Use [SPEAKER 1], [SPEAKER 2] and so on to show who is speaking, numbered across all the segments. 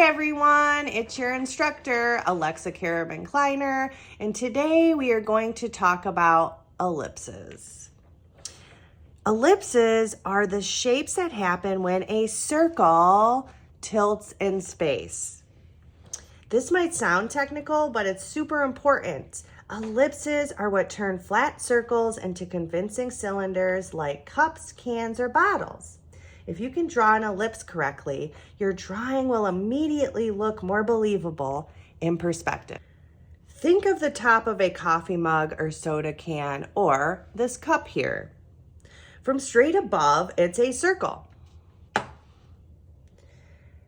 [SPEAKER 1] everyone, it's your instructor, Alexa Carabin Kleiner, and today we are going to talk about ellipses. Ellipses are the shapes that happen when a circle tilts in space. This might sound technical, but it's super important. Ellipses are what turn flat circles into convincing cylinders like cups, cans, or bottles. If you can draw an ellipse correctly, your drawing will immediately look more believable in perspective. Think of the top of a coffee mug or soda can, or this cup here. From straight above, it's a circle.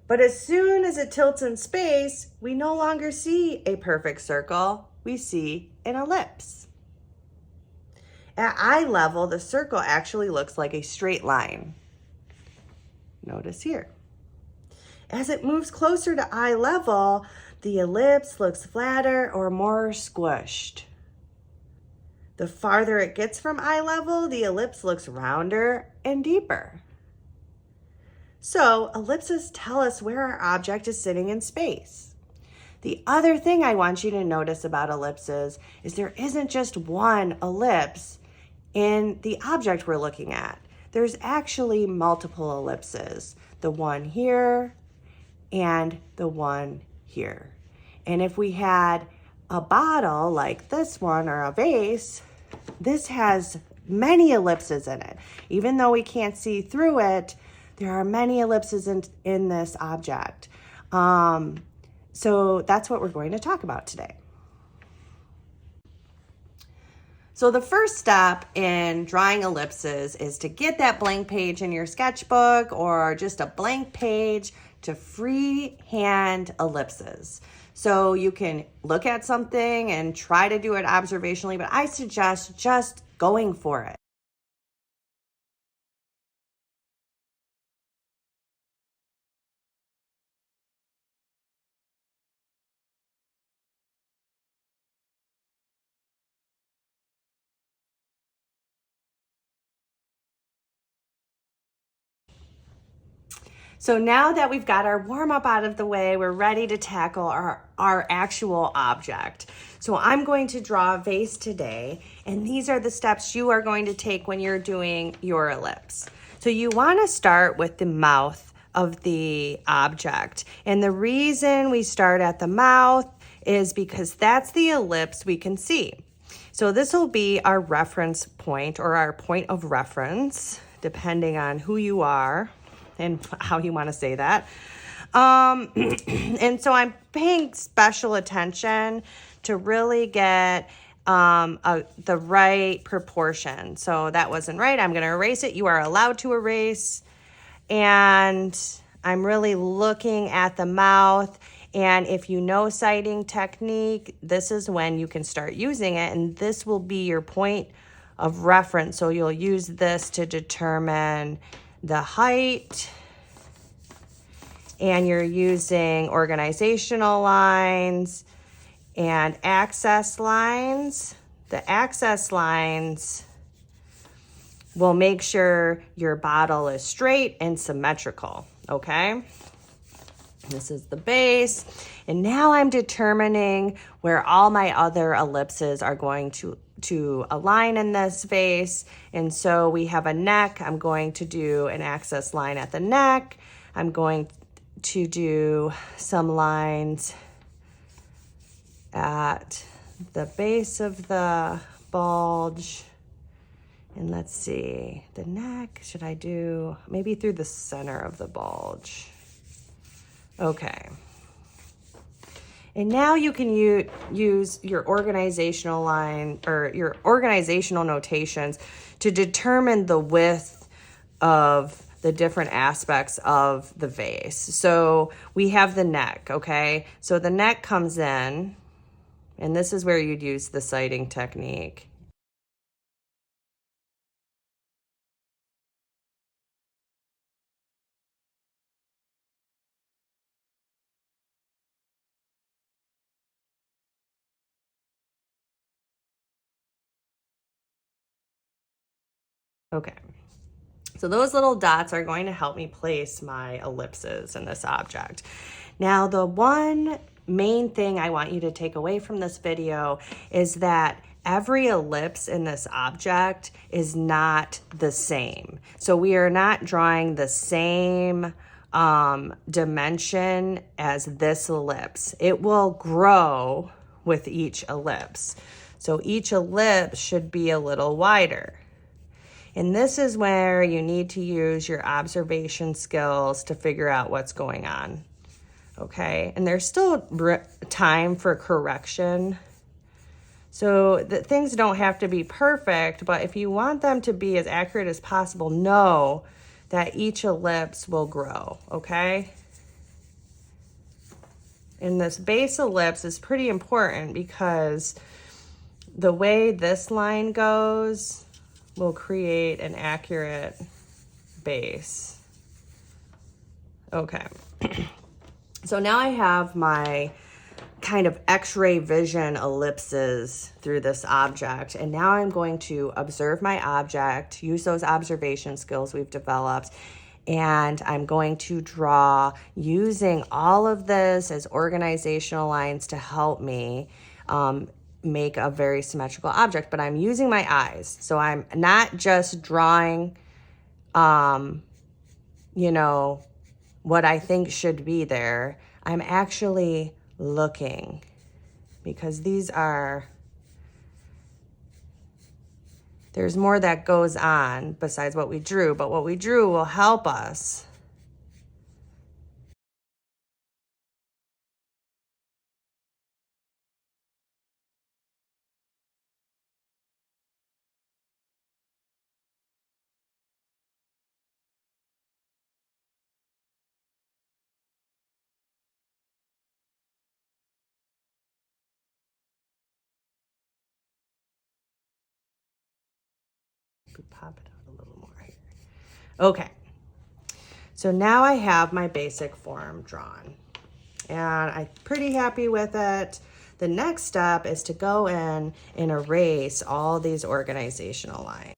[SPEAKER 1] But as soon as it tilts in space, we no longer see a perfect circle, we see an ellipse. At eye level, the circle actually looks like a straight line. Notice here. As it moves closer to eye level, the ellipse looks flatter or more squished. The farther it gets from eye level, the ellipse looks rounder and deeper. So ellipses tell us where our object is sitting in space. The other thing I want you to notice about ellipses is there isn't just one ellipse in the object we're looking at. There's actually multiple ellipses, the one here and the one here. And if we had a bottle like this one or a vase, this has many ellipses in it. Even though we can't see through it, there are many ellipses in this object. So that's what we're going to talk about today. So the first step in drawing ellipses is to get that blank page in your sketchbook or just a blank page to freehand ellipses. So you can look at something and try to do it observationally, but I suggest just going for it. So now that we've got our warm-up out of the way, we're ready to tackle our actual object. So I'm going to draw a vase today, and these are the steps you are going to take when you're doing your ellipse. So you want to start with the mouth of the object. And the reason we start at the mouth is because that's the ellipse we can see. So this will be our reference point or our point of reference, depending on who you are and how you want to say that. And so I'm paying special attention to really get the right proportion. So that wasn't right. I'm going to erase it. You are allowed to erase. And I'm really looking at the mouth. And if you know sighting technique, this is when you can start using it. And this will be your point of reference. So you'll use this to determine the height, and you're using organizational lines and access lines. The access lines will make sure your bottle is straight and symmetrical, okay? This is the base, and now I'm determining where all my other ellipses are going to align in this vase. And so we have a neck. I'm going to do an access line at the neck. I'm going to do some lines at the base of the bulge. And let's see, the neck, should I do maybe through the center of the bulge? Okay. And now you can use your organizational line or your organizational notations to determine the width of the different aspects of the vase. So we have the neck, okay? So the neck comes in, and this is where you'd use the sighting technique. Okay, So those little dots are going to help me place my ellipses in this object. Now, the one main thing I want you to take away from this video is that every ellipse in this object is not the same. So we are not drawing the same dimension as this ellipse. It will grow with each ellipse. So each ellipse should be a little wider. And this is where you need to use your observation skills to figure out what's going on. Okay, and there's still time for correction. So that things don't have to be perfect, but if you want them to be as accurate as possible, know that each ellipse will grow, okay? And this base ellipse is pretty important because the way this line goes will create an accurate base. Okay. So now I have my kind of x-ray vision ellipses through this object, and now I'm going to observe my object, use those observation skills we've developed, and I'm going to draw using all of this as organizational lines to help me make a very symmetrical object, but I'm using my eyes. So I'm not just drawing, you know, what I think should be there. I'm actually looking, because there's more that goes on besides what we drew, but what we drew will help us. Pop it out a little more here. Okay, so now I have my basic form drawn, and I'm pretty happy with it. The next step is to go in and erase all these organizational lines.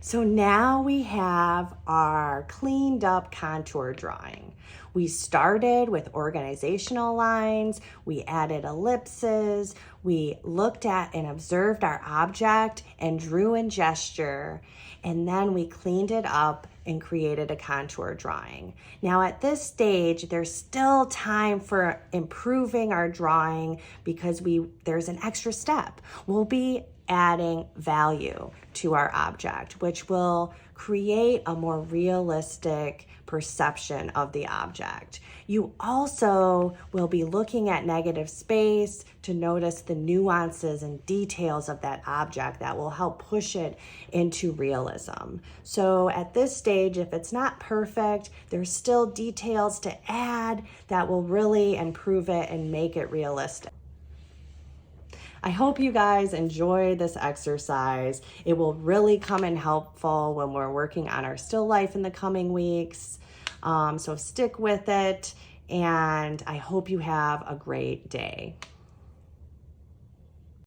[SPEAKER 1] So now we have our cleaned up contour drawing. We started with organizational lines, we added ellipses, we looked at and observed our object and drew and gesture, and then we cleaned it up and created a contour drawing. Now at this stage, there's still time for improving our drawing because there's an extra step. We'll be adding value to our object, which will create a more realistic perception of the object. You also will be looking at negative space to notice the nuances and details of that object that will help push it into realism. So at this stage, if it's not perfect, there's still details to add that will really improve it and make it realistic. I hope you guys enjoy this exercise. It will really come in helpful when we're working on our still life in the coming weeks. So stick with it, and I hope you have a great day.